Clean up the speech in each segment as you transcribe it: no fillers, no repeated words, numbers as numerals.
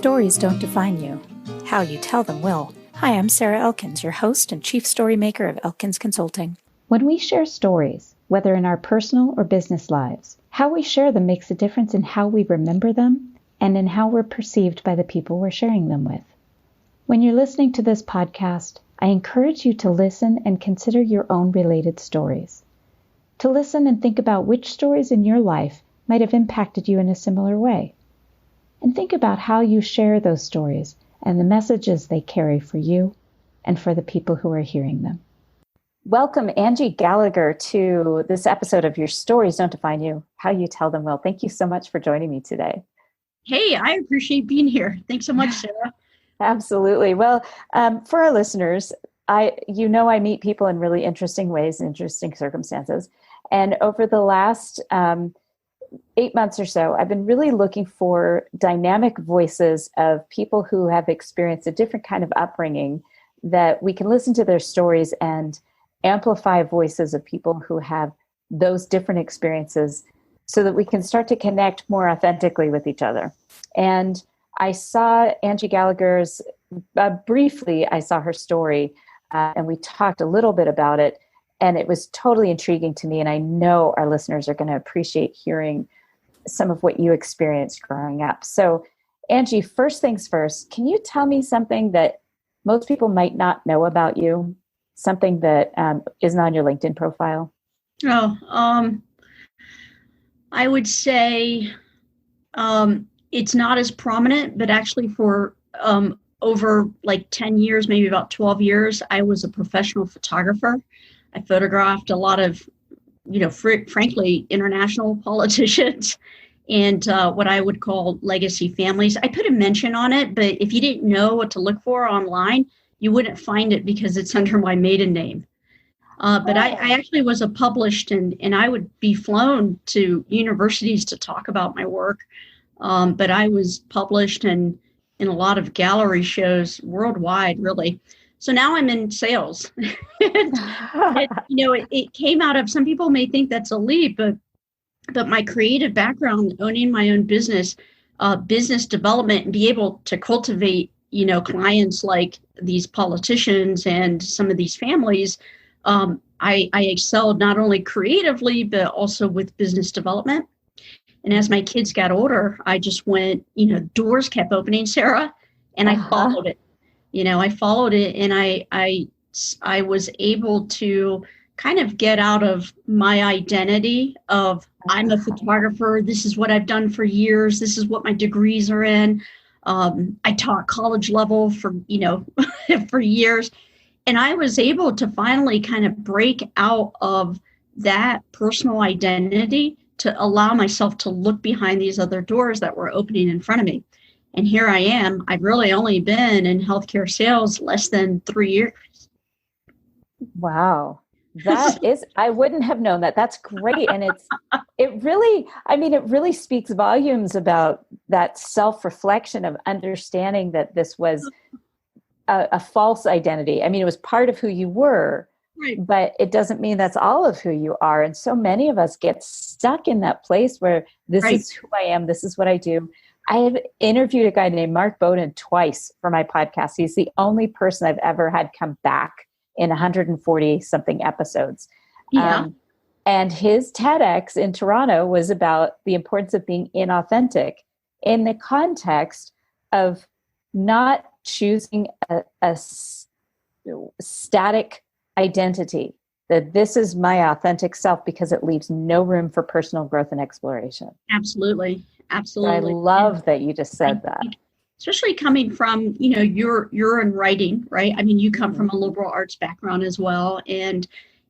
stories don't define you. How you tell them will. Hi, I'm Sarah Elkins, your host and chief story maker of Elkins Consulting. When we share stories, whether in our personal or business lives, how we share them makes a difference in how we remember them and in how we're perceived by the people we're sharing them with. When you're listening to this podcast, I encourage you to listen and consider your own related stories. To listen and think about which stories in your life might have impacted you in a similar way. And think about how you share those stories and the messages they carry for you and for the people who are hearing them. Welcome, Angie Gallagher, to this episode of Your Stories Don't Define You, How You Tell Them Will. Thank you so much for joining me today. Hey, I appreciate being here. Thanks so much, Sarah. Absolutely. Well, for our listeners, I meet people in really interesting ways, interesting circumstances. And over the last 8 months or so, I've been really looking for dynamic voices of people who have experienced a different kind of upbringing, that we can listen to their stories and amplify voices of people who have those different experiences so that we can start to connect more authentically with each other. And I saw Angie Gallagher's, briefly, I saw her story and we talked a little bit about it. And it was totally intriguing to me. And I know our listeners are going to appreciate hearing some of what you experienced growing up. So, Angie, first things first, can you tell me something that most people might not know about you? Something that isn't on your LinkedIn profile? I would say it's not as prominent, but actually for over like 10 years, maybe about 12 years, I was a professional photographer. I photographed a lot of, frankly, international politicians and what I would call legacy families. I put a mention on it, but if you didn't know what to look for online, you wouldn't find it because it's under my maiden name. But I actually was published and I would be flown to universities to talk about my work. But I was published in a lot of gallery shows worldwide, really. So now I'm in sales. It came out of, some people may think that's a leap, but my creative background, owning my own business, business development, and be able to cultivate, clients like these politicians and some of these families, I excelled not only creatively, but also with business development. And as my kids got older, I just went, doors kept opening, Sarah, and I followed it. I followed it, and I was able to kind of get out of my identity of I'm a photographer. This is what I've done for years. This is what my degrees are in. I taught college level for, for years. And I was able to finally kind of break out of that personal identity to allow myself to look behind these other doors that were opening in front of me. And here I am. I've really only been in healthcare sales less than 3 years. Wow. That is, I wouldn't have known that. That's great. And it really speaks volumes about that self-reflection of understanding that this was a false identity. I mean, it was part of who you were, right, but it doesn't mean that's all of who you are. And so many of us get stuck in that place where this right. is who I am. This is what I do. I have interviewed a guy named Mark Bowden twice for my podcast. He's the only person I've ever had come back in 140 something episodes. Yeah. And his TEDx in Toronto was about the importance of being inauthentic in the context of not choosing a static identity, that this is my authentic self, because it leaves no room for personal growth and exploration. Absolutely. Absolutely. I love that you just said that. Especially coming from, you're in writing, right? I mean, you come from a liberal arts background as well. And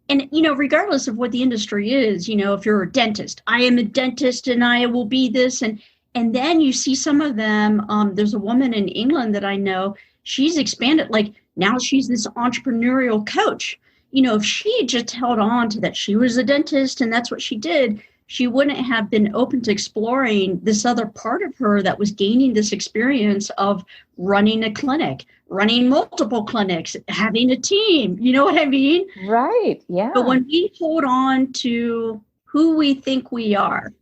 regardless of what the industry is, if you're a dentist, I am a dentist and I will be this. And then you see some of them, there's a woman in England that I know, she's expanded, like now she's this entrepreneurial coach. If she just held on to that, she was a dentist and that's what she did, she wouldn't have been open to exploring this other part of her that was gaining this experience of running a clinic, running multiple clinics, having a team. You know what I mean? Right. Yeah. But when we hold on to who we think we are,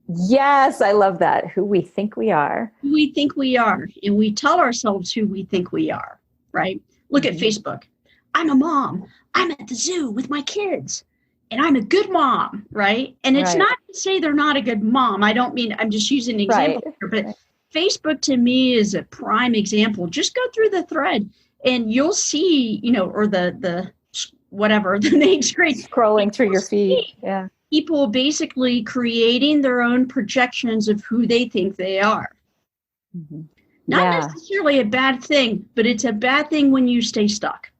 Yes, I love that. Who we think we are. Who we think we are, and we tell ourselves who we think we are, right? Look at Facebook. I'm a mom. I'm at the zoo with my kids, and I'm a good mom, right? And it's Right. not to say they're not a good mom. I don't mean, I'm just using an example Right. here, but Facebook to me is a prime example. Just go through the thread and you'll see, or the whatever the main screen. Scrolling through your feed. Yeah. People basically creating their own projections of who they think they are. Not necessarily a bad thing, but it's a bad thing when you stay stuck.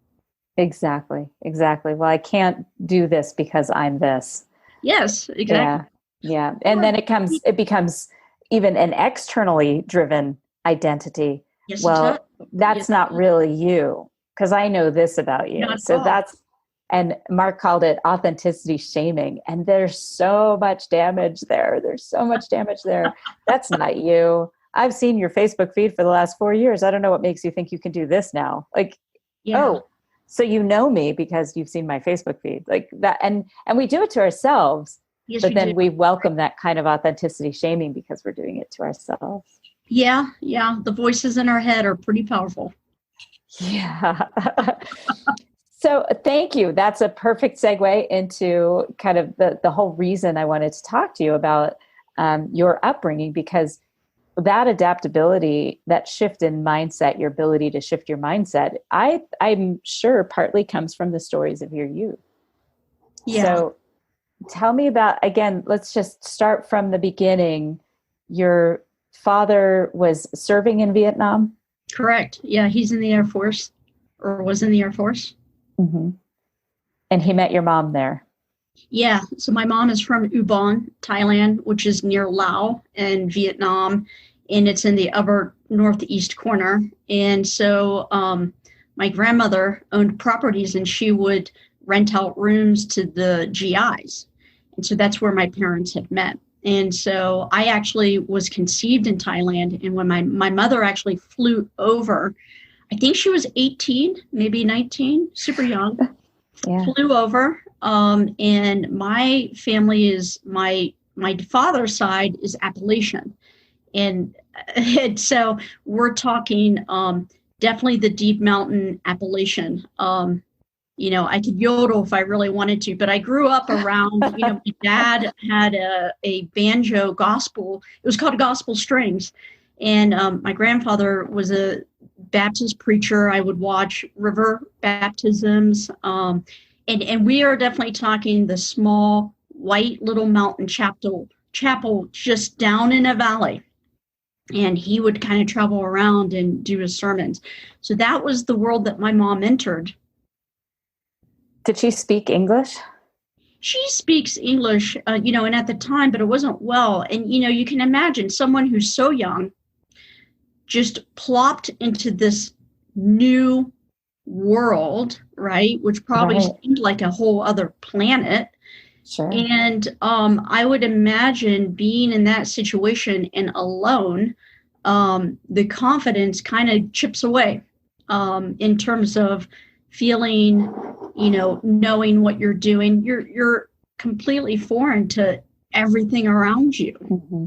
Exactly. Well, I can't do this because I'm this. Yes, exactly. Yeah. And then it becomes even an externally driven identity. Yes, well, that's not really you, because I know this about you. So and Mark called it authenticity shaming. And there's so much damage there. That's not you. I've seen your Facebook feed for the last 4 years. I don't know what makes you think you can do this now. Oh, so you know me because you've seen my Facebook feed like that. And we do it to ourselves, but then we welcome that kind of authenticity shaming because we're doing it to ourselves. Yeah. The voices in our head are pretty powerful. Yeah. So thank you. That's a perfect segue into kind of the whole reason I wanted to talk to you about your upbringing, because that adaptability, that shift in mindset, your ability to shift your mindset, I'm sure partly comes from the stories of your youth. Yeah. So tell me about, again, let's just start from the beginning. Your father was serving in Vietnam? Correct. Yeah, he's in the Air Force, or was in the Air Force. Mm-hmm. And he met your mom there? Yeah. So my mom is from Ubon, Thailand, which is near Laos and Vietnam, and it's in the upper northeast corner. And so my grandmother owned properties, and she would rent out rooms to the GIs. And so that's where my parents had met. And so I actually was conceived in Thailand. And when my mother actually flew over, I think she was 18, maybe 19, super young, flew over. And my family is, my father's side is Appalachian. And so we're talking definitely the deep mountain Appalachian. I could yodel if I really wanted to, but I grew up around, my dad had a banjo gospel. It was called Gospel Strings. And my grandfather was a Baptist preacher. I would watch river baptisms. And we are definitely talking the small white little mountain chapel just down in a valley. And he would kind of travel around and do his sermons. So that was the world that my mom entered. Did she speak English? She speaks English, and at the time, but it wasn't well. And, you can imagine someone who's so young just plopped into this new world, right? Which probably seemed like a whole other planet. Sure. And I would imagine being in that situation and alone, the confidence kind of chips away in terms of feeling, knowing what you're doing. You're completely foreign to everything around you. Mm-hmm.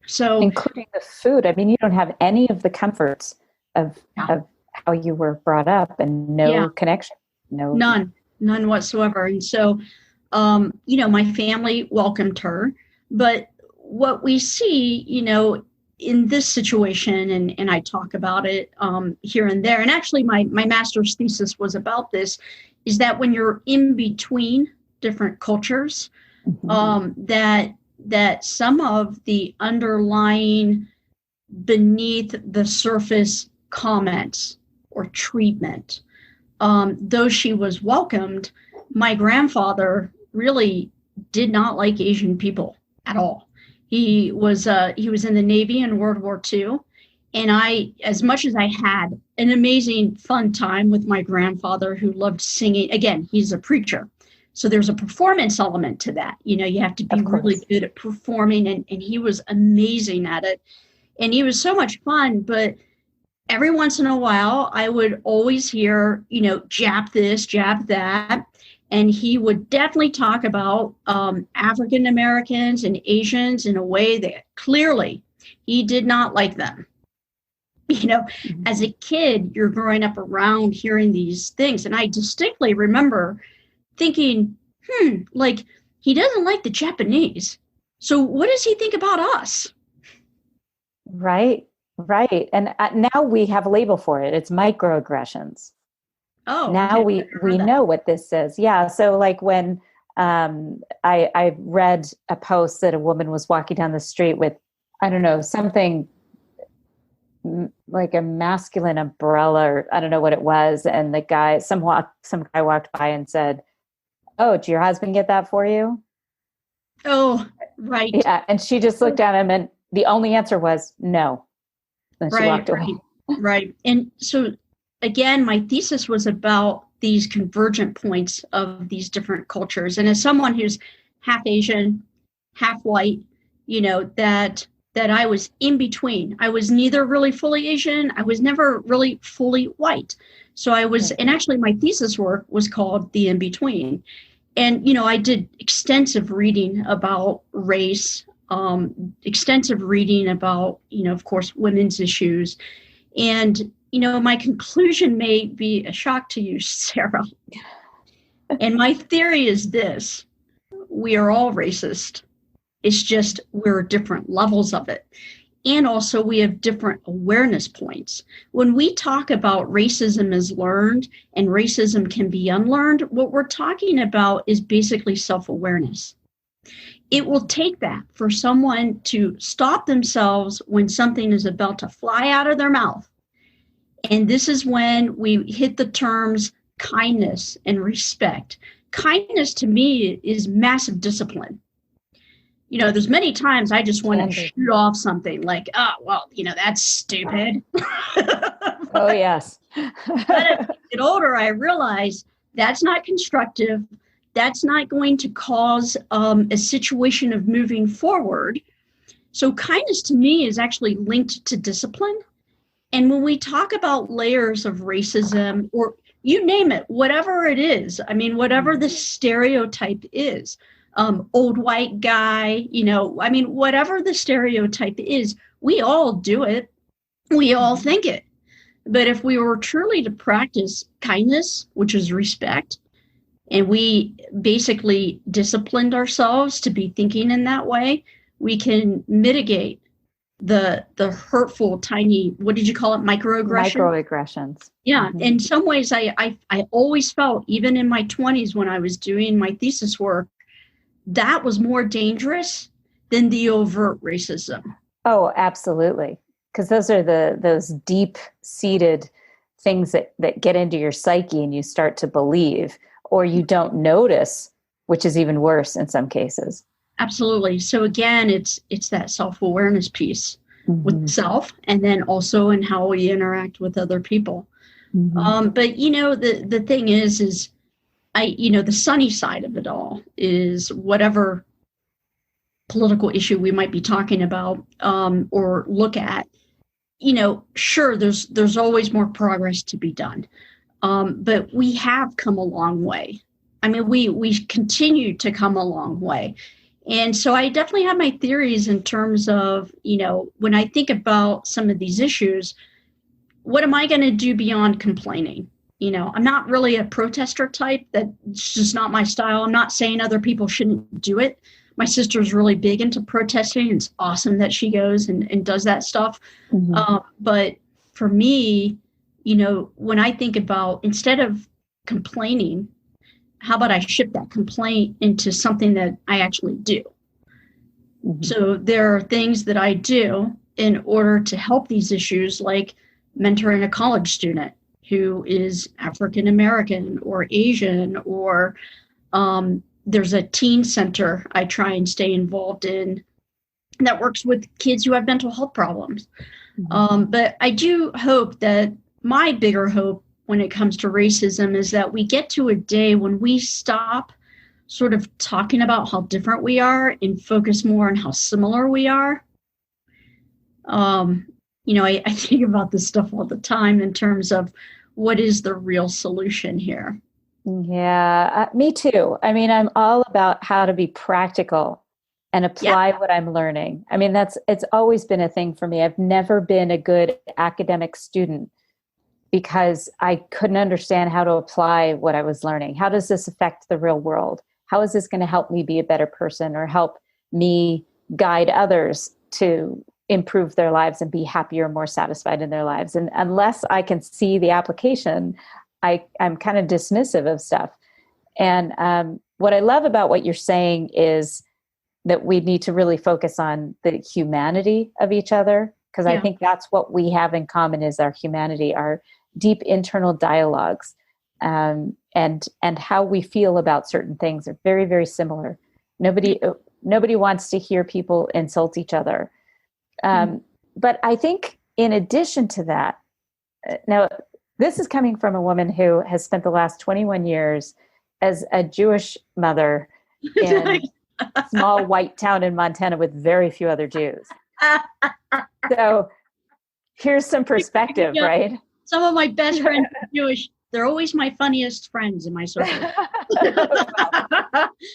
So, including the food. I mean, you don't have any of the comforts of how you were brought up, and no connection. None whatsoever. And so, my family welcomed her, but what we see, in this situation, and I talk about it here and there, and actually my master's thesis was about this, is that when you're in between different cultures, that some of the underlying beneath the surface comments or treatment, though she was welcomed, my grandfather really did not like Asian people at all. He was in the Navy in World War II. And as much as I had an amazing fun time with my grandfather who loved singing, again, he's a preacher. So there's a performance element to that. You have to be really good at performing, and he was amazing at it. And he was so much fun, but every once in a while I would always hear, jab this, jab that. And he would definitely talk about African Americans and Asians in a way that clearly he did not like them. As a kid, you're growing up around hearing these things. And I distinctly remember thinking, like, he doesn't like the Japanese. So what does he think about us? Right. And now we have a label for it. It's microaggressions. Oh, now okay. we know what this is. Yeah. So like when I read a post that a woman was walking down the street with, I don't know, something like a masculine umbrella, or I don't know what it was. And the guy, some guy walked by and said, "Oh, did your husband get that for you?" Oh, right. Yeah. And she just looked at him, and the only answer was no. And she walked away. Right. And so again, my thesis was about these convergent points of these different cultures. And as someone who's half Asian, half white, that I was in between. I was neither really fully Asian. I was never really fully white. So I was, and actually my thesis work was called The In Between. And, I did extensive reading about race, extensive reading about, of course, women's issues. And, my conclusion may be a shock to you, Sarah. And my theory is this: we are all racist. It's just we're different levels of it. And also we have different awareness points. When we talk about racism is learned and racism can be unlearned, what we're talking about is basically self-awareness. It will take that for someone to stop themselves when something is about to fly out of their mouth. And this is when we hit the terms kindness and respect. Kindness to me is massive discipline. There's many times I just want to shoot off something like, oh, well, that's stupid. Oh, yes. But as I get older, I realize that's not constructive. That's not going to cause a situation of moving forward. So kindness to me is actually linked to discipline. And when we talk about layers of racism, or you name it, whatever it is, whatever the stereotype is, old white guy, whatever the stereotype is, we all do it. We all think it. But if we were truly to practice kindness, which is respect, and we basically disciplined ourselves to be thinking in that way, we can mitigate the hurtful, tiny, what did you call it? Microaggressions. Yeah. Mm-hmm. In some ways, I always felt, even in my 20s when I was doing my thesis work, that was more dangerous than the overt racism. Oh, absolutely. Because those are those deep-seated things that get into your psyche and you start to believe, or you don't notice, which is even worse in some cases. Absolutely. So again, it's that self-awareness piece with self, and then also in how we interact with other people. But the thing is the sunny side of it all is whatever political issue we might be talking about or look at. Sure, there's always more progress to be done, but we have come a long way. We continue to come a long way. And so I definitely have my theories in terms of, when I think about some of these issues, what am I going to do beyond complaining? I'm not really a protester type. That's just not my style. I'm not saying other people shouldn't do it. My sister's really big into protesting. It's awesome that she goes and does that stuff. But for me, when I think about, instead of complaining, how about I shift that complaint into something that I actually do? So there are things that I do in order to help these issues, like mentoring a college student who is African American or Asian, or there's a teen center I try and stay involved in that works with kids who have mental health problems. But I do hope that my bigger hope when it comes to racism is that we get to a day when we stop sort of talking about how different we are and focus more on how similar we are. I think about this stuff all the time in terms of what is the real solution here. Yeah, me too. I mean, I'm all about how to be practical and Yeah. apply what I'm learning. I mean, it's always been a thing for me. I've never been a good academic student because I couldn't understand how to apply what I was learning. How does this affect the real world? How is this going to help me be a better person or help me guide others to improve their lives and be happier, more satisfied in their lives? And unless I can see the application, I'm kind of dismissive of stuff. And what I love about what you're saying is that we need to really focus on the humanity of each other, because I Yeah. think that's what we have in common is our humanity, our deep internal dialogues, and how we feel about certain things are very, very similar. Nobody wants to hear people insult each other. But I think in addition to that, now this is coming from a woman who has spent the last 21 years as a Jewish mother in a small white town in Montana with very few other Jews. So here's some perspective, Yeah. right? Some of my best friends are Jewish. They're always my funniest friends in my circle.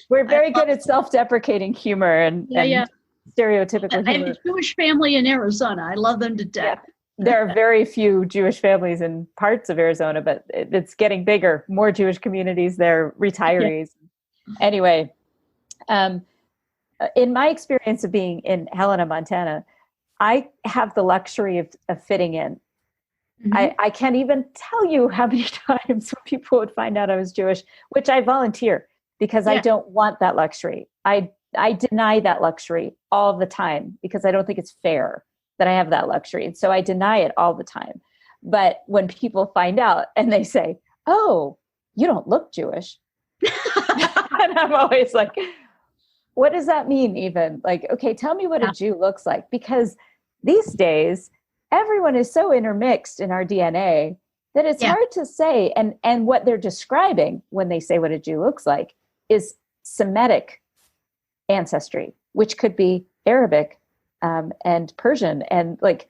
We're very good at self-deprecating humor and stereotypical I have humor. a Jewish family in Arizona. I love them to death. Yeah. There are very few Jewish families in parts of Arizona, but it's getting bigger. More Jewish communities there, retirees. Yeah. Anyway, in my experience of being in Helena, Montana, I have the luxury of fitting in. Mm-hmm. I can't even tell you how many times people would find out I was Jewish, which I volunteer because I don't want that luxury. I deny that luxury all the time because I don't think it's fair that I have that luxury. And so I deny it all the time. But when people find out and they say, "Oh, you don't look Jewish," and I'm always like, what does that mean even? Like, okay, tell me what a Jew looks like. Because these days, everyone is so intermixed in our DNA that it's hard to say. And what they're describing when they say what a Jew looks like is Semitic ancestry, which could be Arabic and Persian and like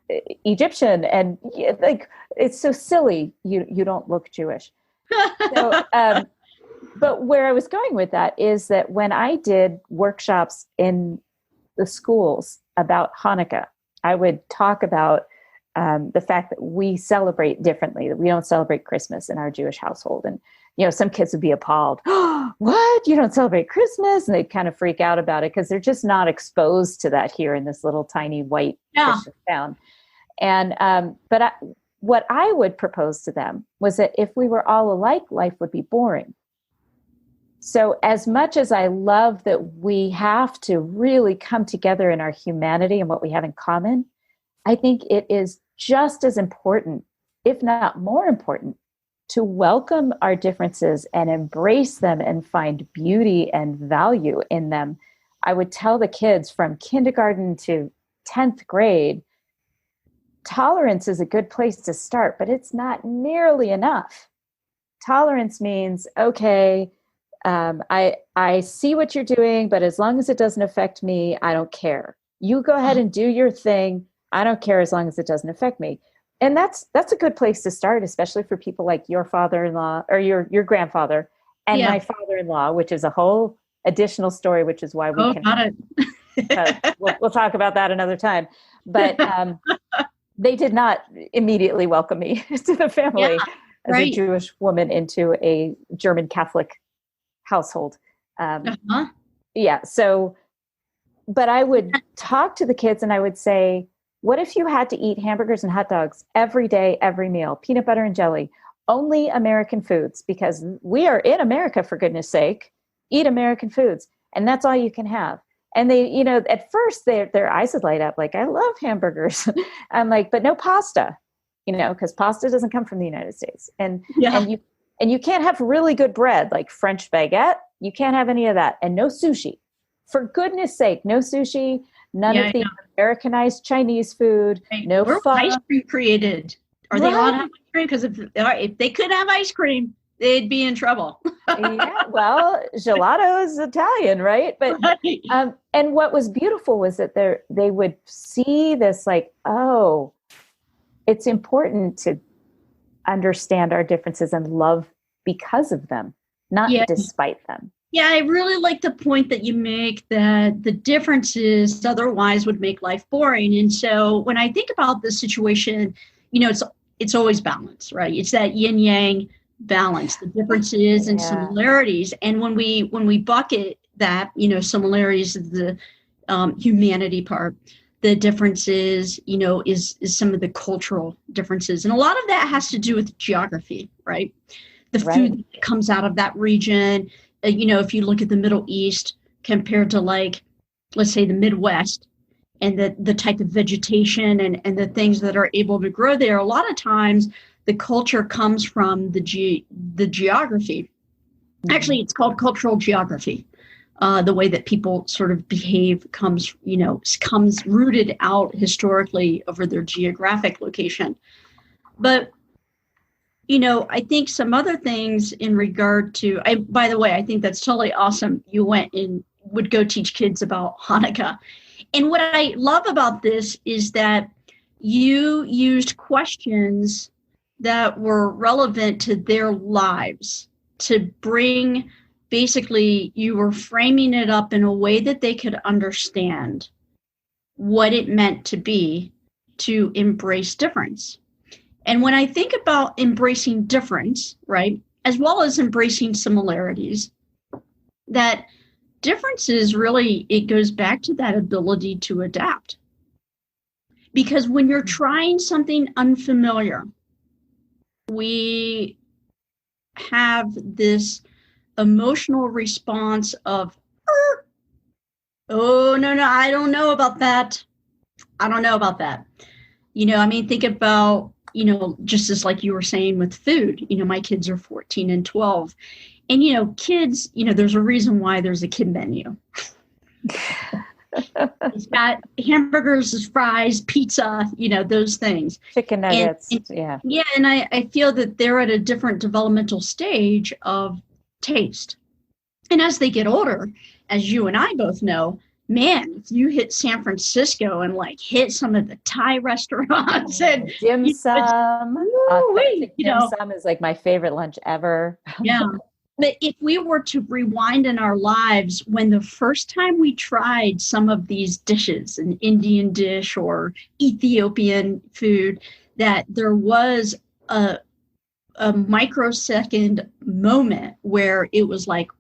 Egyptian. And like, it's so silly. You don't look Jewish. So, but where I was going with that is that when I did workshops in the schools about Hanukkah, I would talk about the fact that we celebrate differently, that we don't celebrate Christmas in our Jewish household. And, some kids would be appalled. Oh, what? You don't celebrate Christmas? And they'd kind of freak out about it because they're just not exposed to that here in this little tiny white Christian town. And what I would propose to them was that if we were all alike, life would be boring. So as much as I love that we have to really come together in our humanity and what we have in common, I think it is just as important, if not more important, to welcome our differences and embrace them and find beauty and value in them. I would tell the kids from kindergarten to 10th grade, tolerance is a good place to start, but it's not nearly enough. Tolerance means, okay, I see what you're doing, but as long as it doesn't affect me, I don't care. You go ahead and do your thing. I don't care as long as it doesn't affect me. And that's a good place to start, especially for people like your father-in-law or your grandfather and my father-in-law, which is a whole additional story, which is why we can. We'll talk about that another time. But they did not immediately welcome me to the family as a Jewish woman into a German Catholic household. So, but I would talk to the kids and I would say, what if you had to eat hamburgers and hot dogs every day, every meal, peanut butter and jelly, only American foods, because we are in America, for goodness sake, eat American foods. And that's all you can have. And they, at first their eyes would light up like, I love hamburgers. I'm like, but no pasta, because pasta doesn't come from the United States. And you can't have really good bread, like French baguette. You can't have any of that. And no sushi. For goodness sake, no sushi, none of the Americanized Chinese food, no ice cream created. Are they allowed to have ice cream? Because if they could have ice cream, they'd be in trouble. Well, gelato is Italian, right? But and what was beautiful was that they would see this like, oh, it's important to understand our differences and love because of them, not Yeah. despite them. Yeah, I really like the point that you make that the differences otherwise would make life boring. And so when I think about the situation, it's always balance, right? It's that yin yang balance, the differences and similarities. And when we bucket that, similarities is the humanity part, the differences, is some of the cultural differences. And a lot of that has to do with geography, right? The food that comes out of that region. If you look at the Middle East compared to, like, let's say the Midwest, and the type of vegetation and the things that are able to grow there, a lot of times the culture comes from the geography. Mm-hmm. Actually, it's called cultural geography. The way that people sort of behave comes rooted out historically over their geographic location. But I think some other things in regard to, by the way, I think that's totally awesome. You went and would go teach kids about Hanukkah. And what I love about this is that you used questions that were relevant to their lives to bring, basically, you were framing it up in a way that they could understand what it meant to embrace difference. And when I think about embracing difference, right, as well as embracing similarities, that differences really, it goes back to that ability to adapt. Because when you're trying something unfamiliar, we have this emotional response of, oh, no, I don't know about that. Think about, just as like you were saying with food, my kids are 14 and 12. And, kids, there's a reason why there's a kid menu. It's got hamburgers, fries, pizza, those things. Chicken nuggets. Yeah. And I feel that they're at a different developmental stage of taste. And as they get older, as you and I both know, man, if you hit San Francisco and like hit some of the Thai restaurants and dim sum, dim sum is like my favorite lunch ever. Yeah. But if we were to rewind in our lives, when the first time we tried some of these dishes, an Indian dish or Ethiopian food, that there was a microsecond moment where it was like,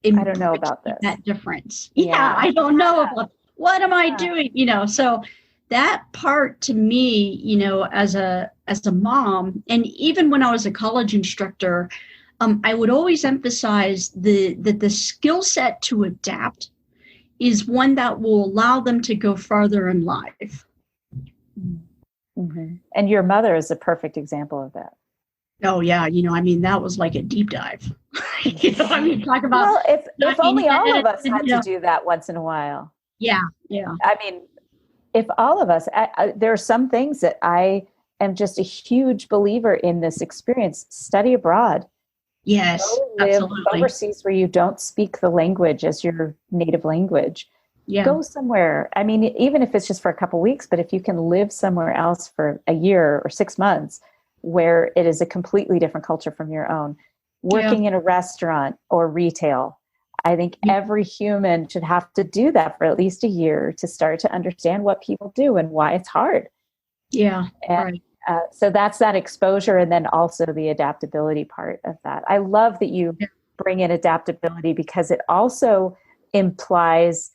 I don't know about this. That difference. Yeah, I don't know about what am I doing? So that part to me, as a mom, and even when I was a college instructor, I would always emphasize that the skill set to adapt is one that will allow them to go farther in life. Mm-hmm. And your mother is a perfect example of that. Oh, yeah. That was like a deep dive. Talk about. Well, if only all of us had to do that once in a while. Yeah. If all of us, there are some things that I am just a huge believer in this experience. Study abroad. Yes, live absolutely. Overseas where you don't speak the language as your native language. Yeah. Go somewhere. Even if it's just for a couple of weeks, but if you can live somewhere else for a year or 6 months where it is a completely different culture from your own, working in a restaurant or retail, I think every human should have to do that for at least a year to start to understand what people do and why it's hard. Yeah. And, so that's that exposure, and then also the adaptability part of that. I love that you bring in adaptability because it also implies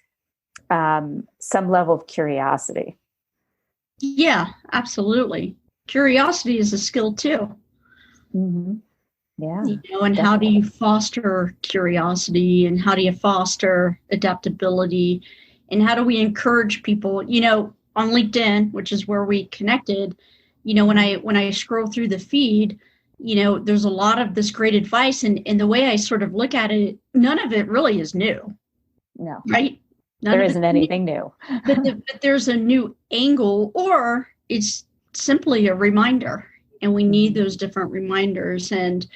some level of curiosity. Yeah, absolutely. Curiosity is a skill too. Mm-hmm. Yeah. And definitely. How do you foster curiosity, and how do you foster adaptability, and how do we encourage people, on LinkedIn, which is where we connected, when I scroll through the feed, there's a lot of this great advice, and the way I sort of look at it, none of it really is new. No. Right? There isn't anything new. but there's a new angle, or it's simply a reminder, and we need those different reminders. And,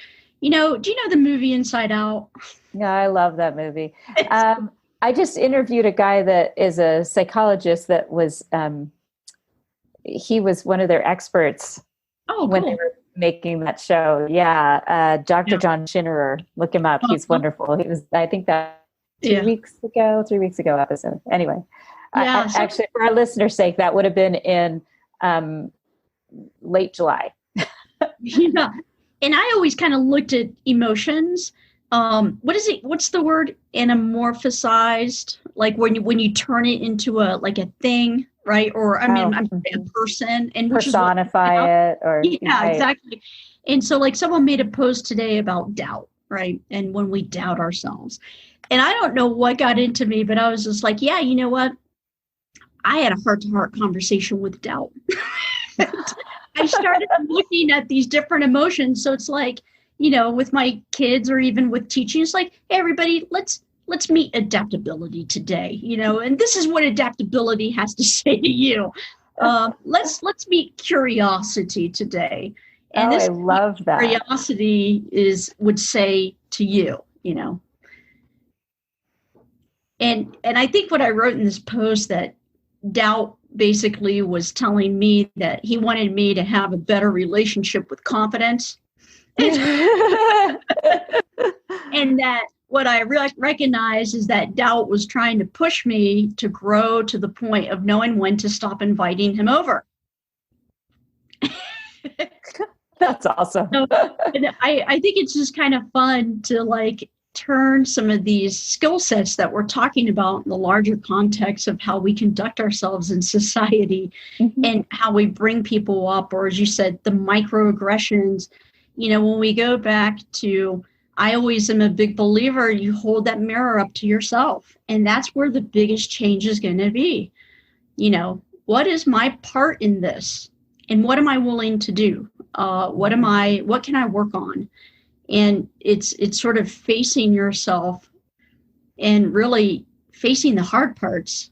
do you know the movie Inside Out? Yeah, I love that movie. I just interviewed a guy that is a psychologist that was, he was one of their experts Oh, when cool. they were making that show. Yeah. Dr. Yeah. John Schinnerer, look him up. He's wonderful. He was, I think that 3 weeks ago episode. Anyway, Yeah. Actually, for our listeners' sake, that would have been in late July. Yeah. And I always kind of looked at emotions. What's the word? Anamorphosized, like when you turn it into a thing, right? Or I'm a person, and personify it, or right. Exactly. And so like someone made a post today about doubt, right? And when we doubt ourselves. And I don't know what got into me, but I was just like, yeah, you know what? I had a heart-to-heart conversation with doubt. I started looking at these different emotions. So it's like, with my kids or even with teaching, it's like, hey, everybody, let's meet adaptability today, and this is what adaptability has to say to you. Let's meet curiosity today. And I love that. Curiosity would say to you, And I think what I wrote in this post, that doubt basically was telling me that he wanted me to have a better relationship with confidence. And that what I recognized is that doubt was trying to push me to grow to the point of knowing when to stop inviting him over. That's awesome. So, and I think it's just kind of fun to turn some of these skill sets that we're talking about in the larger context of how we conduct ourselves in society, and how we bring people up, or as you said, the microaggressions. When we go back to, I always am a big believer, you hold that mirror up to yourself, and that's where the biggest change is going to be. What is my part in this? And what am I willing to do? What can I work on? And it's sort of facing yourself and really facing the hard parts.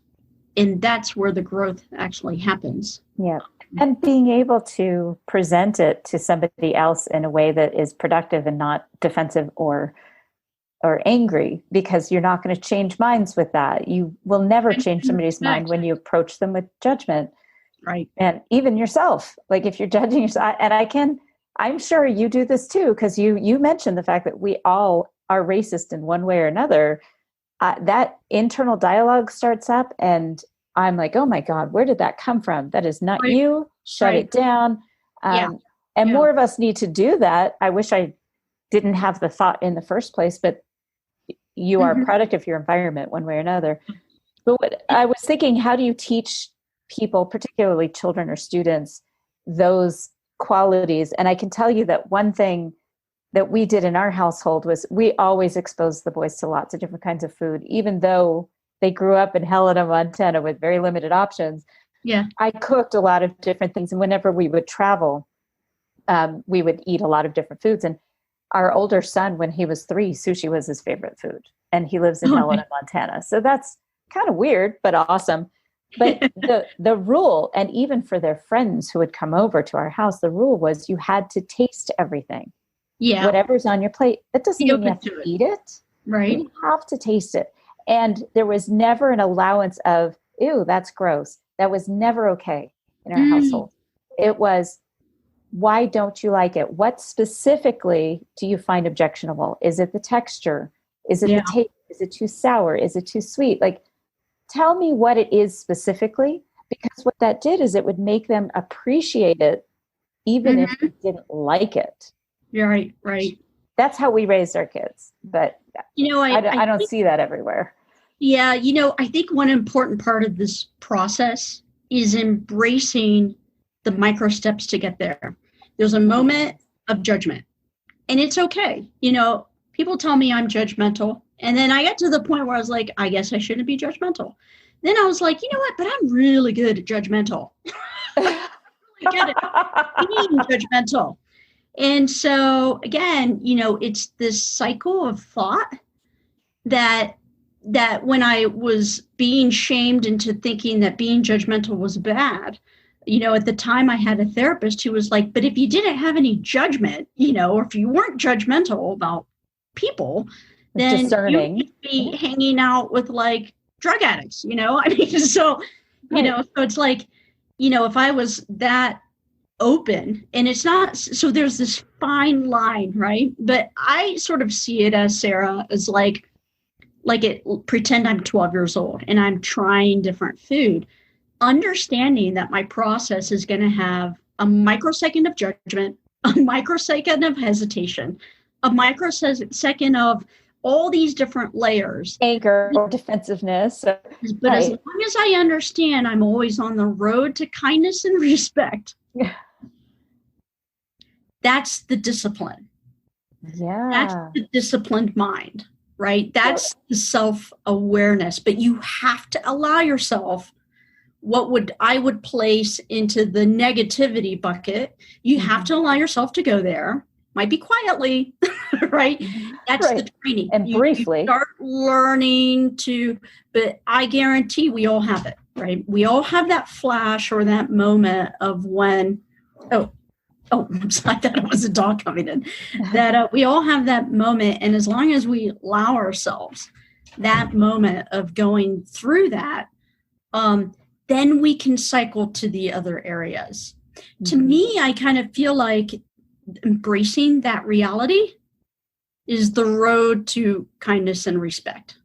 And that's where the growth actually happens. Yeah. And being able to present it to somebody else in a way that is productive and not defensive or angry, because you're not going to change minds with that. You will never change somebody's mind when you approach them with judgment. Right. And even yourself, like if you're judging yourself, and I'm sure you do this too, because you mentioned the fact that we all are racist in one way or another. That internal dialogue starts up, and I'm like, oh my God, where did that come from? That is not you. Shut it down. More of us need to do that. I wish I didn't have the thought in the first place, but you are a product of your environment one way or another. But I was thinking, how do you teach people, particularly children or students, those qualities? And I can tell you that one thing that we did in our household was we always exposed the boys to lots of different kinds of food, even though they grew up in Helena, Montana with very limited options. Yeah. I cooked a lot of different things. And whenever we would travel, we would eat a lot of different foods. And our older son, when he was 3, sushi was his favorite food. And he lives in Helena, Montana. So that's kind of weird, but awesome. But the rule, and even for their friends who would come over to our house, the rule was you had to taste everything. Yeah. Whatever's on your plate. That doesn't mean you have to eat it. Right. You have to taste it. And there was never an allowance of, ew, that's gross. That was never okay in our household. It was, why don't you like it? What specifically do you find objectionable? Is it the texture? Is it the taste? Is it too sour? Is it too sweet? Tell me what it is specifically, because what that did is it would make them appreciate it, even if they didn't like it. You're right. Right. That's how we raised our kids. But I don't see that everywhere. Yeah. I think one important part of this process is embracing the micro steps to get there. There's a moment of judgment, and it's okay. People tell me I'm judgmental. And then I got to the point where I was like, I guess I shouldn't be judgmental. Then I was like, you know what? But I'm really good at judgmental. Really good at being judgmental. And so again, it's this cycle of thought that when I was being shamed into thinking that being judgmental was bad, at the time I had a therapist who was like, but if you didn't have any judgment, or if you weren't judgmental about people, then you would be hanging out with drug addicts, so, so it's like, if I was that open, and it's not, so there's this fine line, right? But I sort of see it as, Sarah, as like pretend I'm 12 years old and I'm trying different food, understanding that my process is going to have a microsecond of judgment, a microsecond of hesitation, a microsecond of all these different layers. Anger or defensiveness. But right. As long as I understand I'm always on the road to kindness and respect, that's the discipline. Yeah. That's the disciplined mind, right? That's the self-awareness. But you have to allow yourself I would place into the negativity bucket. You have to allow yourself to go there. Might be quietly, right? That's the training. And briefly. You start learning but I guarantee we all have it, right? We all have that flash or that moment of when, I'm sorry, that was a dog coming in. That we all have that moment. And as long as we allow ourselves that moment of going through that, then we can cycle to the other areas. Mm-hmm. To me, I kind of feel like embracing that reality is the road to kindness and respect.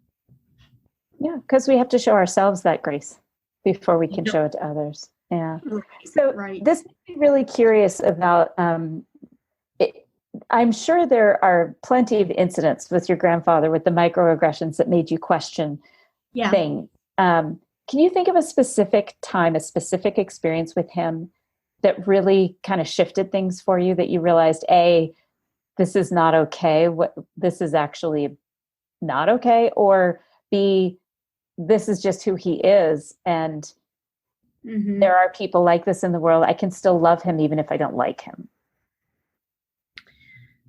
Yeah, because we have to show ourselves that grace before we can show it to others. Yeah. So this makes me really curious about, I'm sure there are plenty of incidents with your grandfather with the microaggressions that made you question things. Can you think of a specific time, a specific experience with him that really kind of shifted things for you, that you realized, A, this is not okay, this is actually not okay, or B, this is just who he is, and there are people like this in the world. I can still love him even if I don't like him.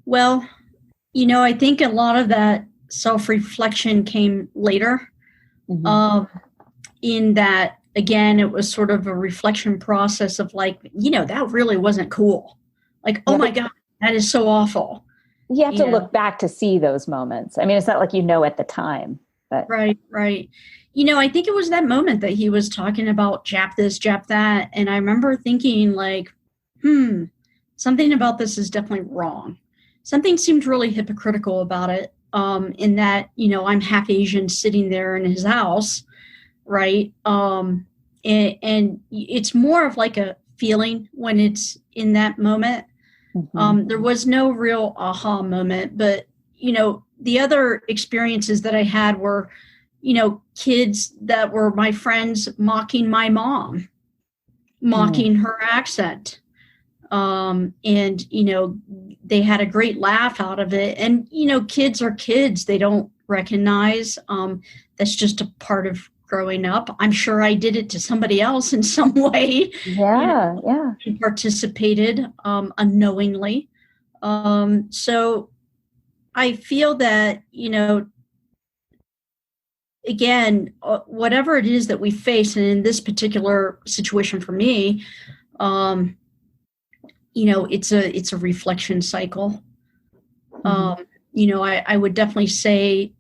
Well, I think a lot of that self-reflection came later. In that, again, it was sort of a reflection process of like, that really wasn't cool. Like, oh my God, that is so awful. You have to look back to see those moments. I mean, it's not like at the time. But. Right. I think it was that moment that he was talking about Jap this, Jap that. And I remember thinking like, something about this is definitely wrong. Something seemed really hypocritical about it, in that, I'm half Asian sitting there in his house. Right. And it's more of like a feeling when it's in that moment. There was no real aha moment, but, the other experiences that I had were, kids that were my friends mocking my mom, mocking her accent. And, they had a great laugh out of it. And, kids are kids. They don't recognize that's just a part of growing up. I'm sure I did it to somebody else in some way. And participated unknowingly. So I feel that, again, whatever it is that we face, and in this particular situation for me, it's a reflection cycle. I would definitely say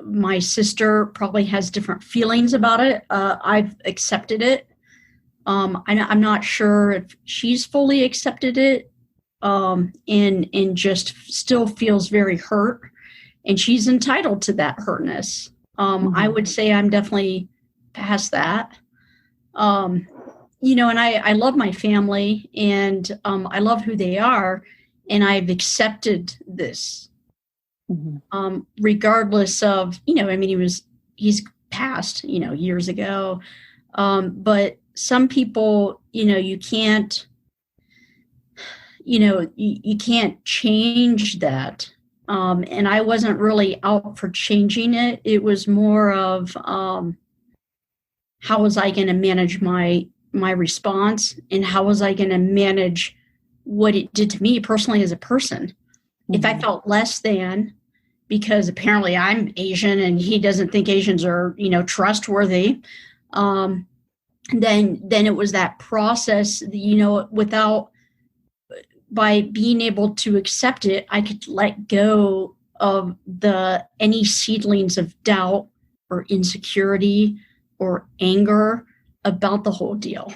my sister probably has different feelings about it. I've accepted it. I'm not sure if she's fully accepted it, and just still feels very hurt, and she's entitled to that hurtness. I would say I'm definitely past that. And I love my family, and I love who they are, and I've accepted this. Regardless of, he's passed, years ago. But some people, you can't change that. And I wasn't really out for changing it. It was more of, how was I going to manage my response, and how was I going to manage what it did to me personally as a person? If I felt less than, because apparently I'm Asian and he doesn't think Asians are, trustworthy, then it was that process, by being able to accept it, I could let go of any seedlings of doubt or insecurity or anger about the whole deal.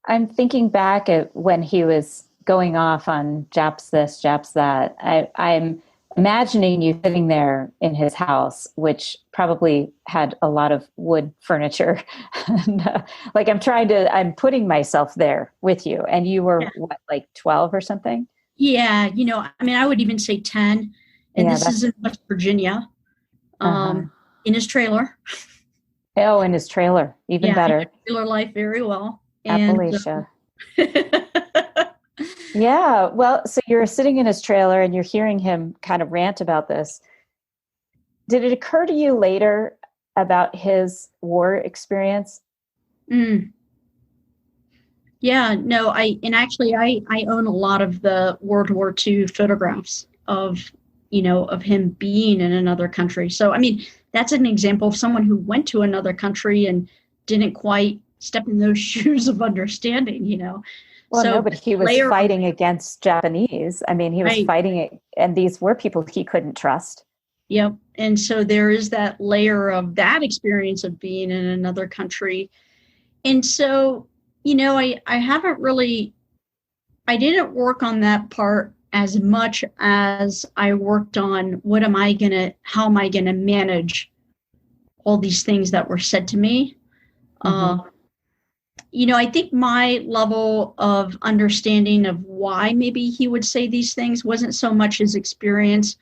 I'm thinking back at when he was going off on Japs this, Japs that. I'm imagining you sitting there in his house, which probably had a lot of wood furniture. And, like I'm putting myself there with you. And you were Yeah. what, like 12 or something? Yeah, I mean, I would even say 10. And Yeah, this is in West Virginia, uh-huh. in his trailer. Oh, in his trailer, even Yeah, I better. know trailer life very well. And Appalachia. Yeah. Well, so you're sitting in his trailer and you're hearing him kind of rant about this. Did it occur to you later about his war experience? mm, yeah, no, I own a lot of the World War II photographs of, of him being in another country. So, I mean, that's an example of someone who went to another country and didn't quite step in those shoes of understanding. Well, no, So but he was layer fighting against Japanese. I mean, he was right. fighting it, and these were people he couldn't trust. Yep. And so there is that layer of that experience of being in another country. And so, I didn't work on that part as much as I worked on how am I going to manage all these things that were said to me. Mm-hmm. I think my level of understanding of why maybe he would say these things wasn't so much his experience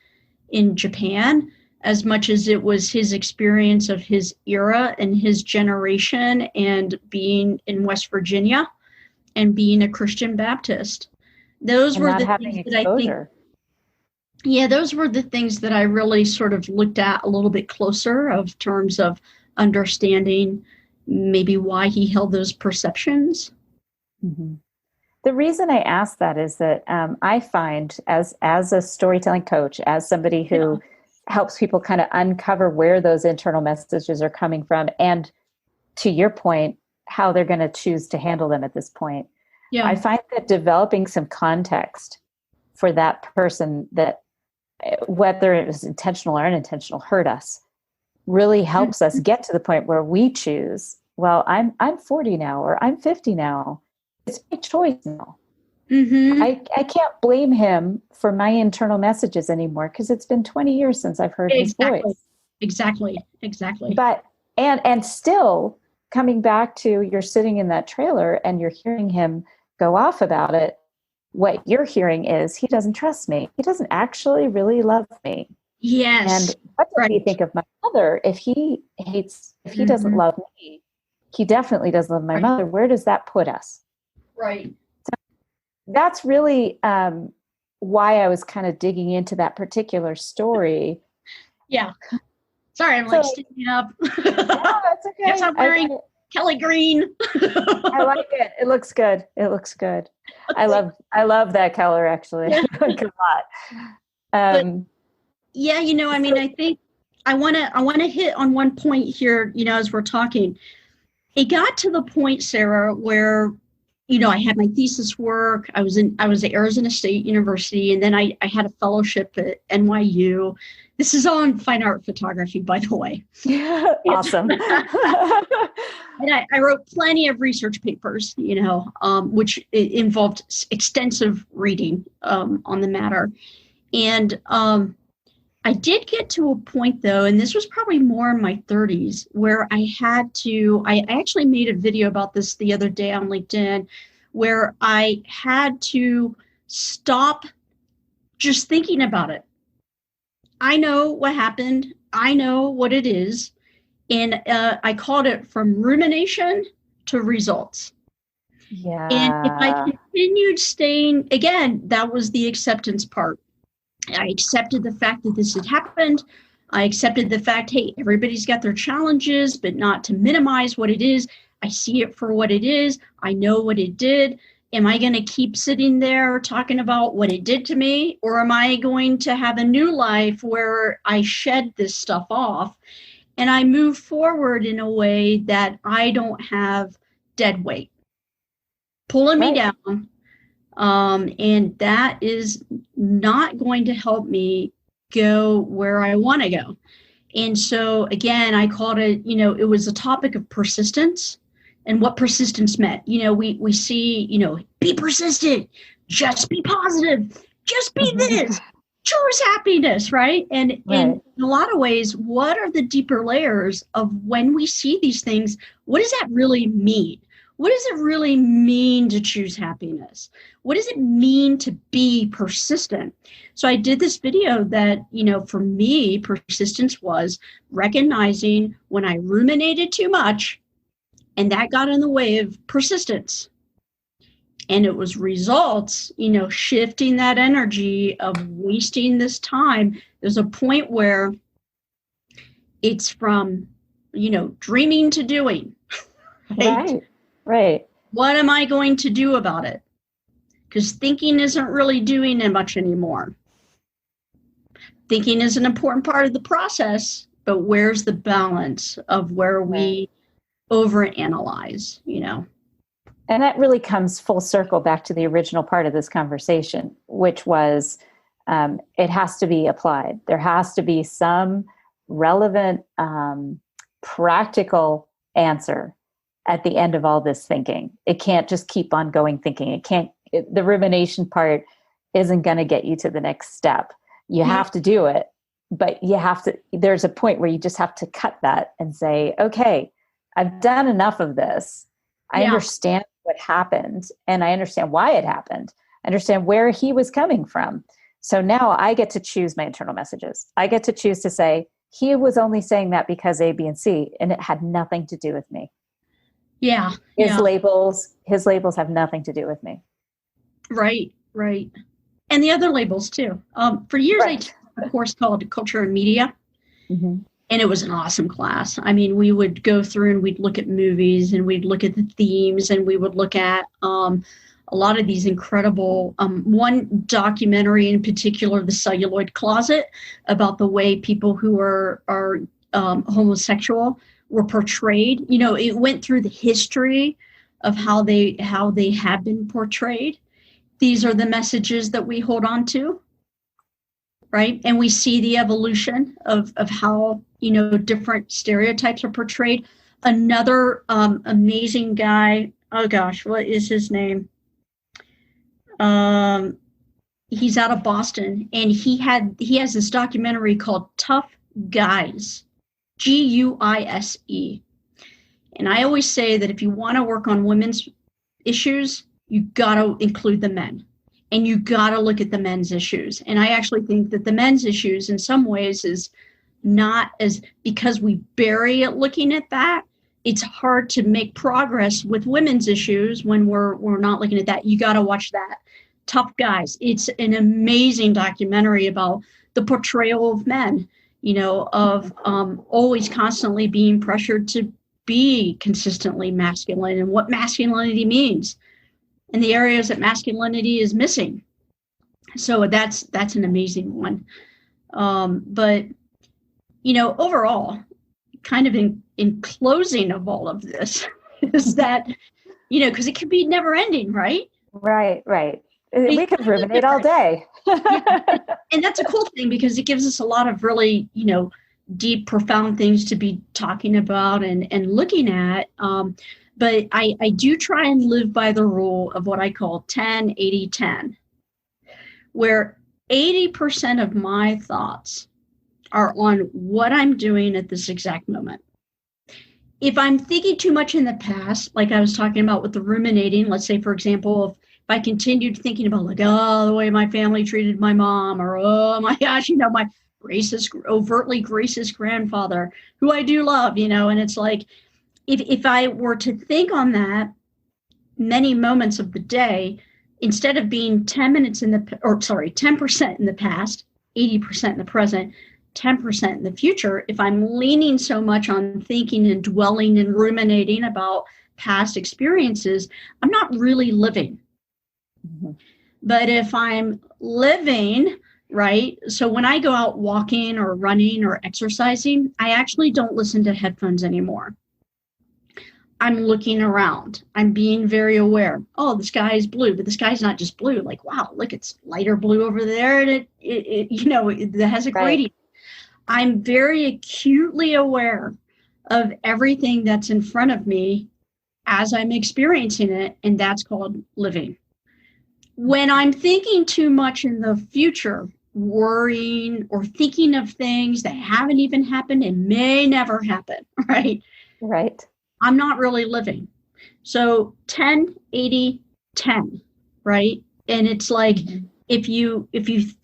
in Japan as much as it was his experience of his era and his generation and being in West Virginia and being a Christian Baptist. Those And were not the having things that I think, exposure. yeah, those were the things that I really sort of looked at a little bit closer of terms of understanding maybe why he held those perceptions. Mm-hmm. The reason I ask that is that I find as a storytelling coach, as somebody who helps people kind of uncover where those internal messages are coming from, and to your point, how they're going to choose to handle them at this point. Yeah. I find that developing some context for that person, that whether it was intentional or unintentional, hurt us, really helps us get to the point where we choose, well, I'm 40 now, or I'm 50 now. It's my choice now. Mm-hmm. I can't blame him for my internal messages anymore because it's been 20 years since I've heard his voice. Exactly. But and still coming back to, you're sitting in that trailer and you're hearing him go off about it. What you're hearing is he doesn't trust me. He doesn't actually really love me. Yes. And what does he think of my mother? If he doesn't love me, he definitely doesn't love my mother. Where does that put us? Right. So that's really why I was kind of digging into that particular story. Yeah. Sorry, I'm standing up. No, that's okay. Yes, I'm wearing Kelly green. I like it. It looks good. I love that color, actually. I like it a lot. Yeah, I mean, I think I want to hit on one point here, as we're talking. It got to the point, Sarah, where, I had my thesis work. I was at Arizona State University, and then I had a fellowship at NYU. This is on fine art photography, by the way. Awesome. And I wrote plenty of research papers, which involved extensive reading on the matter. And I did get to a point, though, and this was probably more in my 30s, where I actually made a video about this the other day on LinkedIn, where I had to stop just thinking about it. I know what happened. I know what it is. And I called it from rumination to results. Yeah. And if I continued staying, again, that was the acceptance part. I accepted the fact that this had happened. I accepted the fact, hey, everybody's got their challenges, but not to minimize what it is. I see it for what it is. I know what it did. Am I going to keep sitting there talking about what it did to me? Or am I going to have a new life where I shed this stuff off and I move forward in a way that I don't have dead weight pulling me down? And that is not going to help me go where I want to go. And so, again, I called it, it was a topic of persistence. and what persistence meant. We see, be persistent, just be positive, just be this, choose happiness, right? And in a lot of ways, what are the deeper layers of when we see these things? What does that really mean? What does it really mean to choose happiness? What does it mean to be persistent? So I did this video that, for me, persistence was recognizing when I ruminated too much, and that got in the way of persistence. And it was results, shifting that energy of wasting this time. There's a point where it's from, dreaming to doing. Right. What am I going to do about it? Because thinking isn't really doing it much anymore. Thinking is an important part of the process, but where's the balance of where we overanalyze, And that really comes full circle back to the original part of this conversation, which was it has to be applied. There has to be some relevant, practical answer at the end of all this thinking. It can't just keep on going thinking. The rumination part isn't going to get you to the next step. You have to do it, but there's a point where you just have to cut that and say, okay, I've done enough of this. I understand what happened, and I understand why it happened. I understand where he was coming from. So now I get to choose my internal messages. I get to choose to say, he was only saying that because A, B, and C, and it had nothing to do with me. Yeah. His labels have nothing to do with me. Right. And the other labels too. For years, I took a course called Culture and Media. Mm-hmm. And it was an awesome class. I mean, we would go through and we'd look at movies and we'd look at the themes and we would look at a lot of these incredible, one documentary in particular, The Celluloid Closet, about the way people who are homosexual were portrayed. It went through the history of how they have been portrayed. These are the messages that we hold on to, right? And we see the evolution of how, different stereotypes are portrayed. Another amazing guy, oh gosh, what is his name? He's out of Boston, and he has this documentary called Tough Guys, Guise. And I always say that if you want to work on women's issues, you got to include the men, and you got to look at the men's issues. And I actually think that the men's issues in some ways is not as, because we bury it looking at that, it's hard to make progress with women's issues when we're not looking at that. You got to watch that. Tough Guys. It's an amazing documentary about the portrayal of men, of always constantly being pressured to be consistently masculine and what masculinity means and the areas that masculinity is missing. So that's an amazing one. But, overall, kind of in closing of all of this is that, because it could be never ending, right? Right. We could ruminate all day. And that's a cool thing because it gives us a lot of really, deep, profound things to be talking about and looking at. But I do try and live by the rule of what I call 10-80-10, where 80% of my thoughts are on what I'm doing at this exact moment. If I'm thinking too much in the past, like I was talking about with the ruminating, let's say, for example, if I continued thinking about the way my family treated my mom, or, oh my gosh, my overtly racist grandfather, who I do love, and it's like, if I were to think on that many moments of the day, instead of being 10% in the past, 80% in the present, 10% in the future, if I'm leaning so much on thinking and dwelling and ruminating about past experiences, I'm not really living. Mm-hmm. But if I'm living, right, so when I go out walking or running or exercising, I actually don't listen to headphones anymore. I'm looking around. I'm being very aware. Oh, the sky is blue, but the sky is not just blue. Like, wow, look, it's lighter blue over there, and it has a gradient. I'm very acutely aware of everything that's in front of me as I'm experiencing it, and that's called living. When I'm thinking too much in the future, worrying or thinking of things that haven't even happened and may never happen, right? Right. I'm not really living. So 10, 80, 10, right? And it's like, if you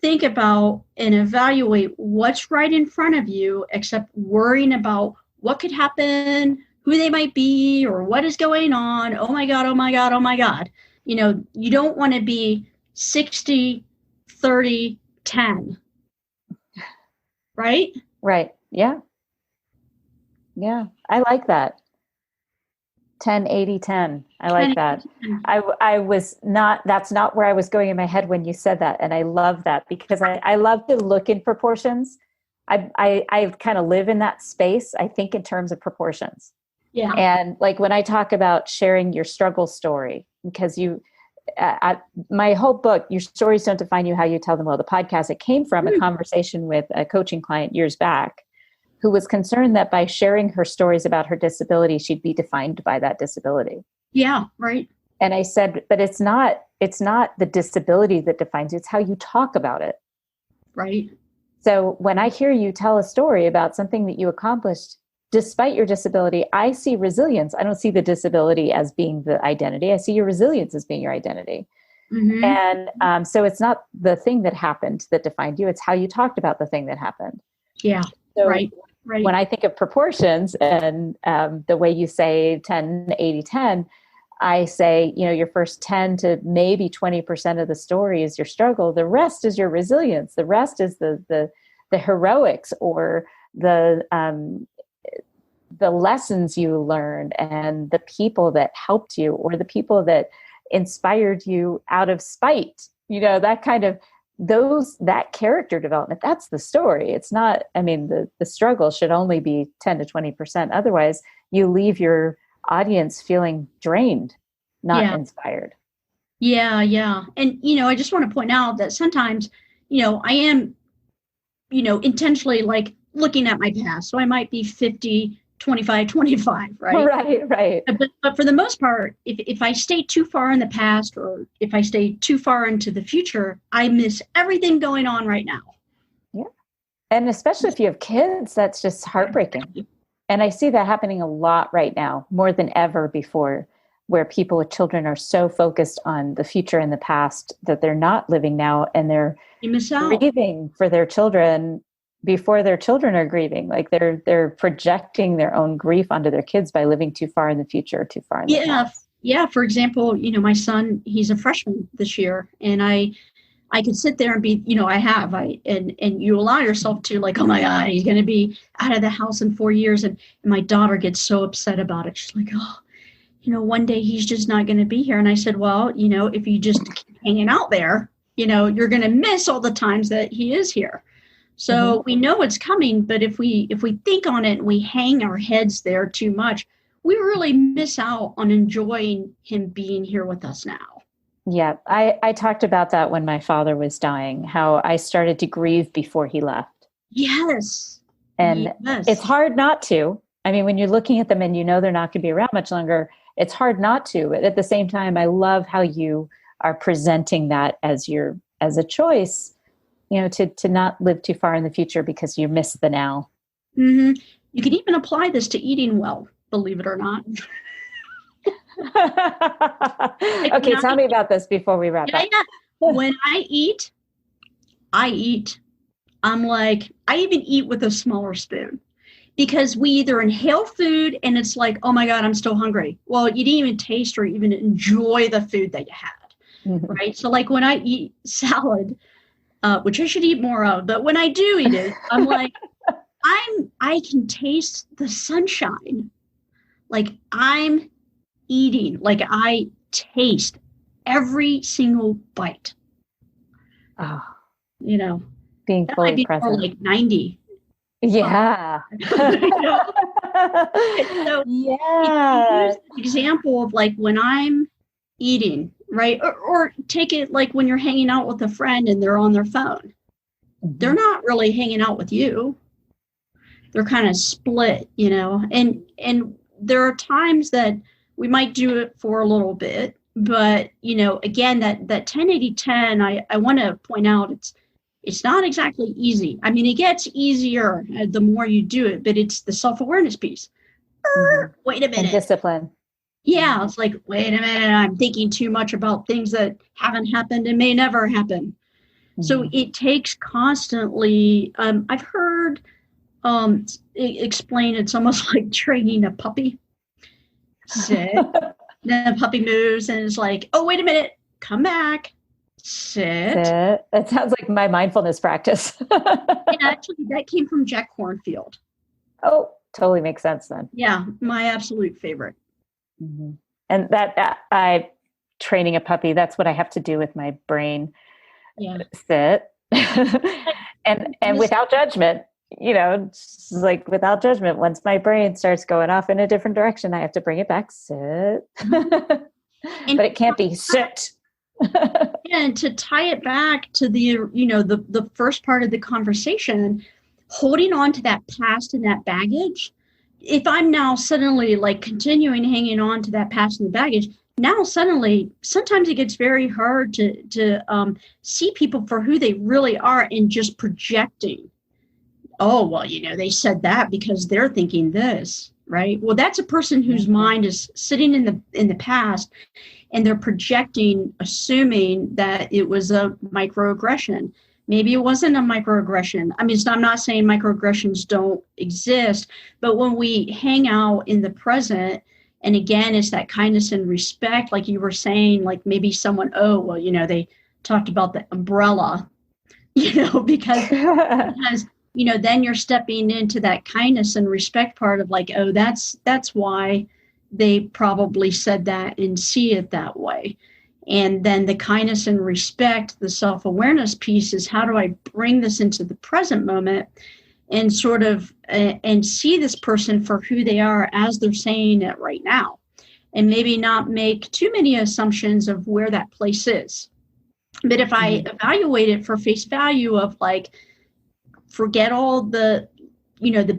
think about and evaluate what's right in front of you, except worrying about what could happen, who they might be, or what is going on. Oh my God, oh my God, oh my God. You don't want to be 60, 30, 10. Right? Right. Yeah. Yeah. I like that. 10, 80, 10. I like that. I was not, that's not where I was going in my head when you said that. And I love that because I love to look in proportions. I kind of live in that space. I think in terms of proportions. Yeah. And like when I talk about sharing your struggle story, because my whole book, Your Stories Don't Define You, How You Tell Them Well, the podcast, it came from a conversation with a coaching client years back who was concerned that by sharing her stories about her disability, she'd be defined by that disability. Yeah, right. And I said, but it's not the disability that defines you, it's how you talk about it. Right. So when I hear you tell a story about something that you accomplished despite your disability, I see resilience. I don't see the disability as being the identity. I see your resilience as being your identity. Mm-hmm. And so it's not the thing that happened that defined you. It's how you talked about the thing that happened. Yeah, so right. When I think of proportions and the way you say 10, 80, 10, I say, your first 10 to maybe 20% of the story is your struggle. The rest is your resilience. The rest is the heroics or the lessons you learned and the people that helped you or the people that inspired you out of spite, that kind of that character development, that's the story. It's not, the struggle should only be 10 to 20%. Otherwise you leave your audience feeling drained, not inspired. Yeah. Yeah. And, I just want to point out that sometimes, I am, intentionally like looking at my past. So I might be 50, 25, 25, right? Right. But for the most part, if I stay too far in the past or if I stay too far into the future, I miss everything going on right now. Yeah. And especially if you have kids, that's just heartbreaking. And I see that happening a lot right now, more than ever before, where people with children are so focused on the future and the past that they're not living now and they're grieving for their children before their children are grieving. Like they're projecting their own grief onto their kids by living too far in the future, or too far in the past. Yeah. For example, my son, he's a freshman this year, and I could sit there and be, and you allow yourself to like, oh my God, he's going to be out of the house in 4 years. And my daughter gets so upset about it. She's like, oh, one day he's just not going to be here. And I said, well, if you just keep hanging out there, you're going to miss all the times that he is here. So we know it's coming, but if we think on it and we hang our heads there too much, we really miss out on enjoying him being here with us now. Yeah, I talked about that when my father was dying, how I started to grieve before he left. Yes. And it's hard not to. When you're looking at them and they're not going to be around much longer, it's hard not to. But at the same time, I love how you are presenting that as a choice. To not live too far in the future because you miss the now. Mm-hmm. You can even apply this to eating well, believe it or not. Okay, tell me about this before we wrap up. Yeah. When I eat, I'm like, I even eat with a smaller spoon because we either inhale food and it's like, oh my God, I'm still hungry. Well, you didn't even taste or even enjoy the food that you had, right? So like when I eat salad, which I should eat more of, but when I do eat it, I'm like, I can taste the sunshine. Like I'm eating, like I taste every single bite. Oh, being fully might be present. More like 90. Yeah. So here's an example of like when I'm eating, right? Or take it like when you're hanging out with a friend and they're on their phone. They're not really hanging out with you. They're kind of split, and there are times that we might do it for a little bit. But, again, that 10-80-10, I want to point out it's not exactly easy. I mean, it gets easier the more you do it, but it's the self-awareness piece. Wait a minute. And discipline. Yeah, it's like, wait a minute, I'm thinking too much about things that haven't happened and may never happen. So it takes constantly, I've heard explain it's almost like training a puppy. Sit. Then the puppy moves and it's like, oh, wait a minute, come back. Sit. That sounds like my mindfulness practice. And actually, that came from Jack Kornfield. Oh, totally makes sense then. Yeah, my absolute favorite. Mm-hmm. And that training a puppy, that's what I have to do with my brain. Yeah. Sit. and without judgment, it's like without judgment, once my brain starts going off in a different direction, I have to bring it back. Sit. But it can't be sit. And to tie it back to the first part of the conversation, holding on to that past and that baggage. If I'm now suddenly like continuing hanging on to that past and the baggage, now suddenly sometimes it gets very hard to see people for who they really are and just projecting. Oh, well, they said that because they're thinking this, right? Well, that's a person whose mind is sitting in the past, and they're projecting, assuming that it was a microaggression. Maybe it wasn't a microaggression. I mean, I'm not saying microaggressions don't exist, but when we hang out in the present, and again, it's that kindness and respect, like you were saying, like maybe someone, they talked about the umbrella, because then you're stepping into that kindness and respect part of like, oh, that's why they probably said that and see it that way. And then the kindness and respect, the self-awareness piece is how do I bring this into the present moment and sort of and see this person for who they are as they're saying it right now, and maybe not make too many assumptions of where that place is. But if I evaluate it for face value of like, forget all the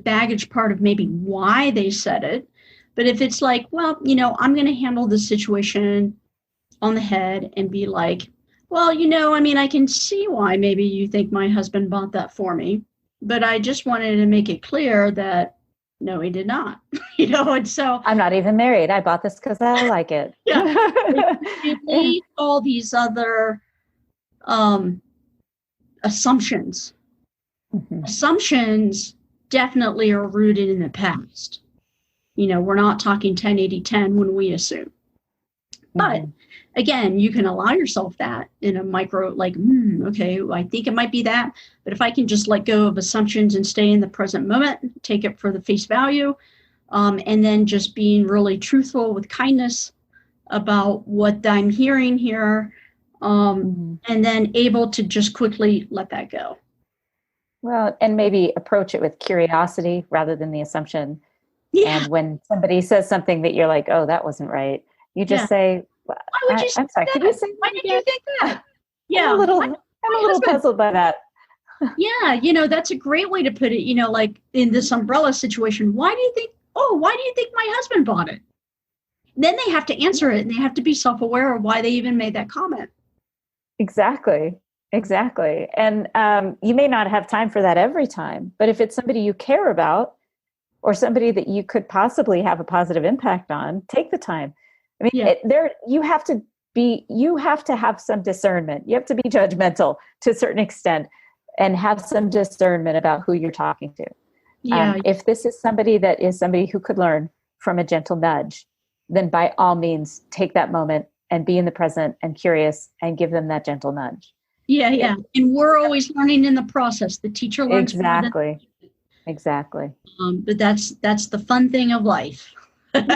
baggage part of maybe why they said it. But if it's like, well, I'm going to handle this situation on the head and be like, well, I can see why maybe you think my husband bought that for me, but I just wanted to make it clear that no, he did not, and so I'm not even married. I bought this because I like it. Yeah. You leave all these other assumptions. Mm-hmm. Assumptions definitely are rooted in the past. We're not talking 10-80-10 when we assume. But again, you can allow yourself that in a micro, like, okay, I think it might be that. But if I can just let go of assumptions and stay in the present moment, take it for the face value, and then just being really truthful with kindness about what I'm hearing here, and then able to just quickly let that go. Well, and maybe approach it with curiosity rather than the assumption. Yeah. And when somebody says something that you're like, oh, that wasn't right, you just say, why would you say I'm sorry, that? could you say why did you think that? Yeah. I'm a little puzzled by that. Yeah, that's a great way to put it, like in this umbrella situation. Why do you think my husband bought it? Then they have to answer it, and they have to be self-aware of why they even made that comment. Exactly. And you may not have time for that every time, but if it's somebody you care about or somebody that you could possibly have a positive impact on, take the time. I mean, you have to have some discernment. You have to be judgmental to a certain extent and have some discernment about who you're talking to. Yeah. If this is somebody who could learn from a gentle nudge, then by all means, take that moment and be in the present and curious and give them that gentle nudge. Yeah. And we're always learning in the process. The teacher learns. Exactly. But that's the fun thing of life. When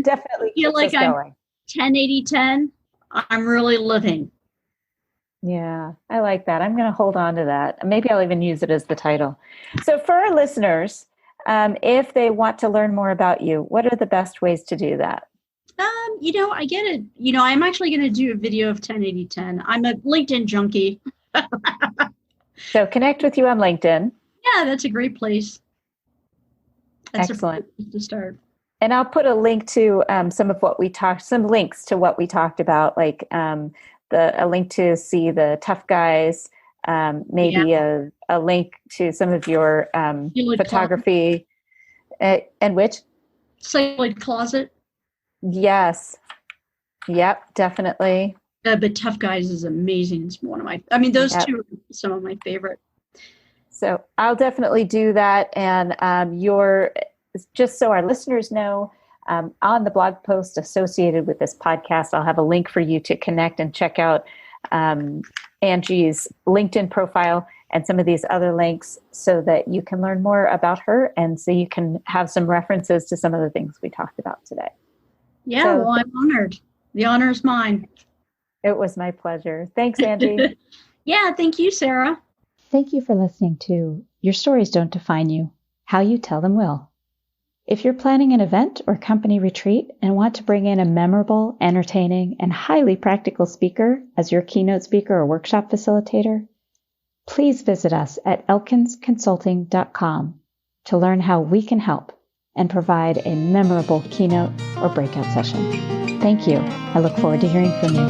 definitely I feel like I'm going. 10-80-10, I'm really living. Yeah, I like that. I'm going to hold on to that. Maybe I'll even use it as the title. So for our listeners, if they want to learn more about you, what are the best ways to do that? I get it. I'm actually going to do a video of 10-80-10. I'm a LinkedIn junkie. So connect with you on LinkedIn. Yeah, that's a great place. That's excellent a place to start. And I'll put a link to some links to what we talked about, like a link to see the tough guys, maybe a link to some of your photography, and which? Celluloid Closet. Yes. Yep, definitely. But Tough Guys is amazing. It's one of my, those two are some of my favorite. So I'll definitely do that. And just so our listeners know, on the blog post associated with this podcast, I'll have a link for you to connect and check out Angie's LinkedIn profile and some of these other links so that you can learn more about her and so you can have some references to some of the things we talked about today. Yeah, well, I'm honored. The honor is mine. It was my pleasure. Thanks, Angie. Yeah, thank you, Sarah. Thank you for listening to Your Stories Don't Define You, How You Tell Them Will. If you're planning an event or company retreat and want to bring in a memorable, entertaining, and highly practical speaker as your keynote speaker or workshop facilitator, please visit us at elkinsconsulting.com to learn how we can help and provide a memorable keynote or breakout session. Thank you. I look forward to hearing from you.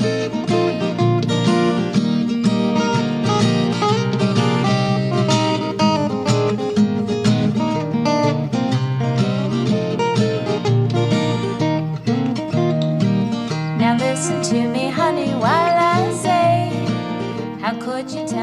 Listen to me, honey, while I say, how could you tell?